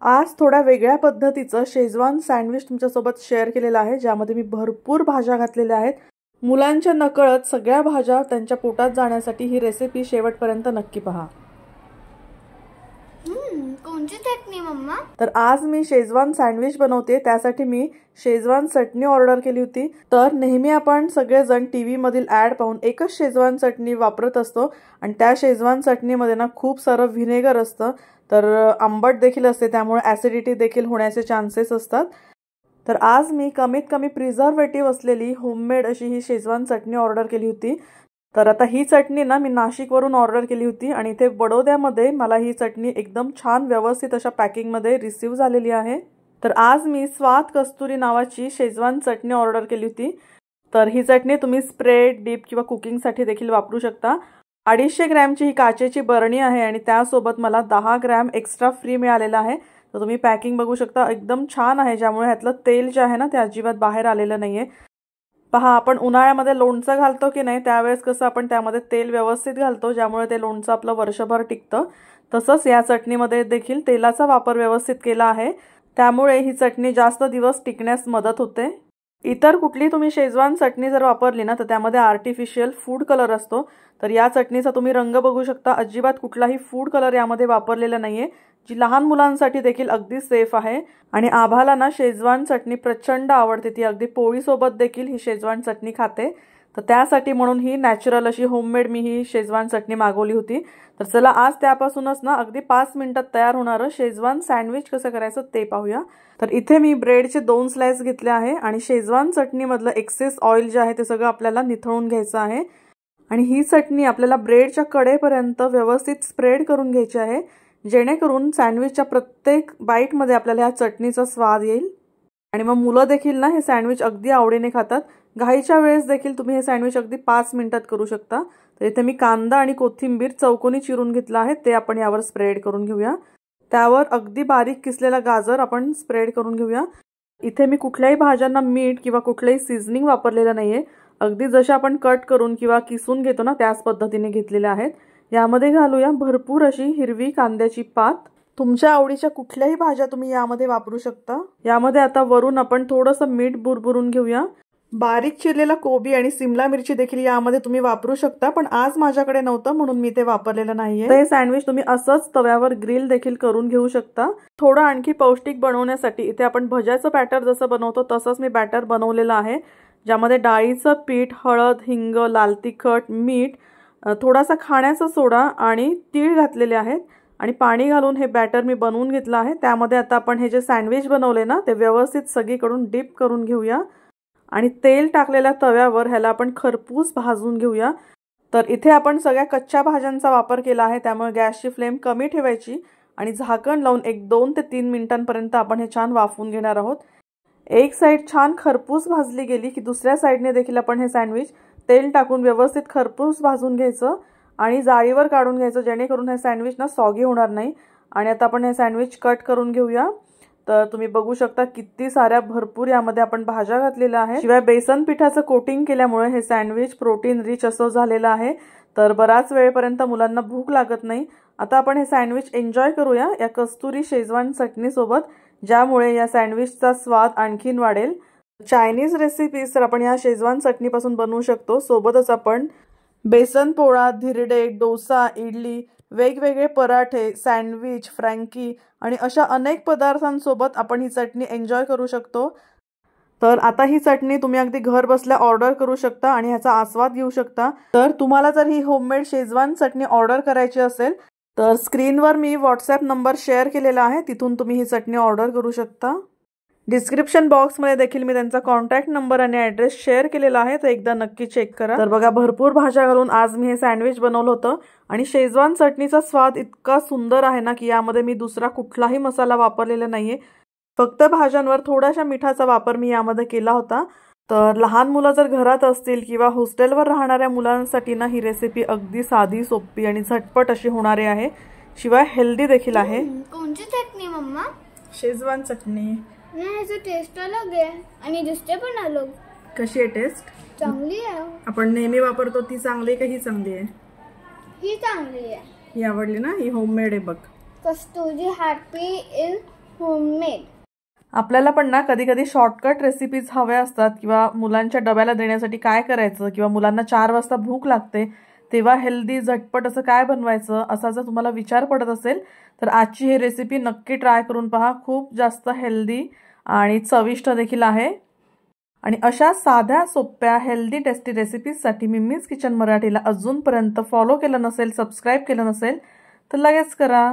आज थोड्या वेगळ्या पद्धतीचं शेजवान सँडविच तुमच्यासोबत शेअर केलेलं आहे, ज्यामध्ये मी भरपूर भाज्या घातलेल्या आहेत. मुलांच्या नकळत सगळ्या भाज्या त्यांच्या पोटात जाण्यासाठी ही रेसिपी शेवटपर्यंत नक्की पहा. कोणती चटणी मम्मा? तर आज मी शेजवान सँडविच बनवते. त्यासाठी मी शेजवान चटणी ऑर्डर केली होती. तर नेहमी आपण सगळेजण टीव्ही मधील ऍड पाहून एकच शेजवान चटणी वापरत असतो आणि त्या शेजवान चटणीमध्ये ना खूप सारं व्हिनेगर असतं, तर आंबट देखील असते, त्यामुळे ऍसिडिटी देखील होण्याचे चान्सेस असतात. तर आज मी कमीत कमी प्रिझर्वेटिव्ह असलेली होममेड अशी ही शेजवान चटणी ऑर्डर केली होती. तर आता ही चटणी ना मी नाशिकवरून ऑर्डर केली होती आणि इथे बडोद्यामध्ये मला ही चटणी एकदम छान व्यवस्थित अशा पॅकिंगमध्ये रिसीव्ह झालेली आहे. तर आज मी स्वाद कस्तुरी नावाची शेजवान चटणी ऑर्डर केली होती. तर ही चटणी तुम्ही स्प्रेड, डिप किंवा कुकिंगसाठी देखील वापरू शकता. 250 ग्रॅमची ही काचेची बरणी आहे आणि त्यासोबत मला 10 ग्रॅम एक्स्ट्रा फ्री मिळालेला आहे. तर तुम्ही पॅकिंग बघू शकता, एकदम छान आहे, ज्यामुळे ह्यातलं तेल जे आहे ना ते अजिबात बाहेर आलेलं नाहीये. पहा, आपण उन्हाळ्यामध्ये लोणचं घालतो की नाही, त्यावेळेस कसं आपण त्यामध्ये तेल व्यवस्थित घालतो, ज्यामुळे ते लोणचं आपलं वर्षभर टिकतं. तसंच या चटणीमध्ये देखील तेलाचा वापर व्यवस्थित केला आहे, त्यामुळे ही चटणी जास्त दिवस टिकण्यास मदत होते. इतर कुठली तुम्ही शेजवान चटणी जर वापरली ना तर त्यामध्ये आर्टिफिशियल फूड कलर असतो. तर या चटणीचा तुम्ही रंग बघू शकता, अजिबात कुठलाही फूड कलर यामध्ये वापरलेला नाहीये, जी लहान मुलांसाठी देखील अगदी सेफ आहे. आणि आभाला ना शेजवान चटणी प्रचंड आवडते, ती अगदी पोळीसोबत देखील ही शेजवान चटणी खाते. तर त्यासाठी म्हणून ही नॅचरल अशी होममेड मी ही शेजवान चटणी मागवली होती. तर चला आज त्यापासूनच ना अगदी 5 मिनिटात तयार होणारं शेजवान सँडविच कसं करायचं ते पाहूया. तर इथे मी ब्रेडचे 2 स्लाइस घेतले आहे आणि शेजवान चटणीमधलं एक्सेस ऑइल जे आहे ते सगळं आपल्याला निथळून घ्यायचं आहे. आणि ही चटणी आपल्याला ब्रेडच्या कडेपर्यंत व्यवस्थित स्प्रेड करून घ्यायची आहे, जेणेकरून सँडविचच्या प्रत्येक बाईटमध्ये आपल्याला ह्या चटणीचा स्वाद येईल. आणि मग मुलं देखील ना हे सँडविच अगदी आवडीने खातात. घाईच्या वेळेस देखील तुम्ही हे सँडविच अगदी 5 मिनिटात करू शकता. तर इथे मी कांदा आणि कोथिंबीर चौकोनी चिरून घेतला आहे, ते आपण यावर स्प्रेड करून घेऊया. त्यावर अगदी बारीक किसलेला गाजर आपण स्प्रेड करून घेऊया. इथे मी कुठल्याही भाज्यांना मीठ किंवा कुठलंही सीझनिंग वापरलेलं नाहीये, अगदी जसे आपण कट करून किंवा किसून घेतो ना त्याच पद्धतीने घेतलेले आहेत. यामध्ये घालूया भरपूर अशी हिरवी कांद्याची पात. तुमच्या आवडीच्या कुठल्याही भाज्या तुम्ही यामध्ये वापरू शकता. यामध्ये आता वरून आपण थोडंसं मीठ बुरबुरून घेऊया. बारीक चिरलेला कोबी आणि सिमला मिरची देखील यामध्ये तुम्ही वापरू शकता, पण आज माझ्याकडे नव्हतं म्हणून मी ते वापरलेलं नाहीये. तर हे सँडविच तुम्ही असंच तव्यावर ग्रिल देखील करून घेऊ शकता. थोडं आणखी पौष्टिक बनवण्यासाठी इथे आपण भज्याचं बॅटर जसं बनवतो तसंच मी बॅटर बनवलेलं आहे, ज्यामध्ये डाळीचं पीठ, हळद, हिंग, लाल तिखट, मीठ, थोडासा खाण्याचा सोडा आणि तीळ घातलेले आहेत आणि पाणी घालून हे बॅटर मी बनवून घेतलं आहे. त्यामध्ये आता आपण हे जे सँडविच बनवले ना ते व्यवस्थित सगळीकडून डिप करून घेऊया आणि तेल टाकलेल्या तव्यावर ह्याला आपण खरपूस भाजून घेऊया. तर इथे आपण सगळ्या कच्च्या भाज्यांचा वापर केला आहे, त्यामुळे गॅसची फ्लेम कमी ठेवायची आणि झाकण लावून 2 ते 3 मिनिटांपर्यंत आपण हे छान वाफवून घेणार आहोत. एक साईड छान खरपूस भाजली गेली की दुसऱ्या साईडने देखील आपण हे सँडविच तेल टाकून व्यवस्थित खरपूस भाजून घ्यायचं आणि जाळीवर काढून घ्यायचं, जेणेकरून हे सँडविच ना सॉगी होणार नाही. आणि आता आपण हे सँडविच कट करून घेऊया. तर तुम्ही बघू शकता किती साऱ्या भरपूर यामध्ये आपण भाज्या घातलेल्या आहेत. शिवाय बेसन पिठाचं कोटिंग केल्यामुळे हे सँडविच प्रोटीन रिच असं झालेलं आहे, तर बराच वेळेपर्यंत मुलांना भूक लागत नाही. आता आपण हे सँडविच एन्जॉय करूया या कस्तुरी शेजवान चटणी सोबत, ज्यामुळे या सँडविचचा स्वाद आणखीन वाढेल. चायनीज रेसिपीज तर आपण या शेजवान चटणीपासून बनवू शकतो. सोबतच आपण बेसन पोळा, धिरडे, डोसा, इडली, वेगवेगळे पराठे, सँडविच, फ्रँकी आणि अशा अनेक पदार्थांसोबत आपण ही चटणी एन्जॉय करू शकतो. तर आता ही चटणी तुम्ही अगदी घर बसल्या ऑर्डर करू शकता आणि ह्याचा आस्वाद घेऊ शकता. तर तुम्हाला जर ही होममेड शेजवान चटणी ऑर्डर करायची असेल तर स्क्रीनवर मी व्हॉट्सॲप नंबर शेअर केलेला आहे, तिथून तुम्ही ही चटणी ऑर्डर करू शकता. डिस्क्रिप्शन बॉक्समध्ये देखील मी त्यांचा कॉन्टॅक्ट नंबर आणि ॲड्रेस शेअर केलेला आहे, तर एकदा नक्की चेक करा. तर बघा, भरपूर भाज्या घालून आज मी हे सँडविच बनवलं होतं आणि शेजवान चटणीचा स्वाद इतका सुंदर आहे ना की यामध्ये मी दुसरा कुठलाही मसाला वापरलेला नाहीये, फक्त भाज्यांवर थोड्याशा मिठाचा वापर मी यामध्ये केला होता. तर लहान मुलं जर घरात असतील किंवा हॉस्टेलवर राहणाऱ्या मुलांसाठी ना ही रेसिपी अगदी साधी, सोपी आणि झटपट अशी होणारी आहे, शिवाय हेल्दी देखील आहे. कोणती चटणी मम्मा? शेजवान चटणी. याचा टेस्ट अलग आहे आणि दिसते पण अलग. कशी आहे टेस्ट? चांगली आहे. आपण नेहमी वापरतो ती चांगली का ही चांगली आहे? ही चांगली आहे. ही आवडली ना? ही होममेड आहे बघ. कस्तुरी हॅपी इन होममेड. आपल्याला पण ना कधी कधी शॉर्टकट रेसिपीज हव्या असतात किंवा मुलांच्या डब्याला देण्यासाठी काय करायचं किंवा मुलांना 4 वाजता भूक लागते तेव्हा हेल्दी झटपट असं काय बनवायचं असा जर तुम्हाला विचार पडत असेल तर आजची ही रेसिपी नक्की ट्राय करून पहा. खूप जास्त हेल्दी आणि चविष्ट देखील आहे. आणि अशा साध्या सोप्या हेल्दी टेस्टी रेसिपीजसाठी मिम्मीज किचन मराठीला अजूनपर्यंत फॉलो केलं नसेल, सबस्क्राईब केलं नसेल तर लगेच करा.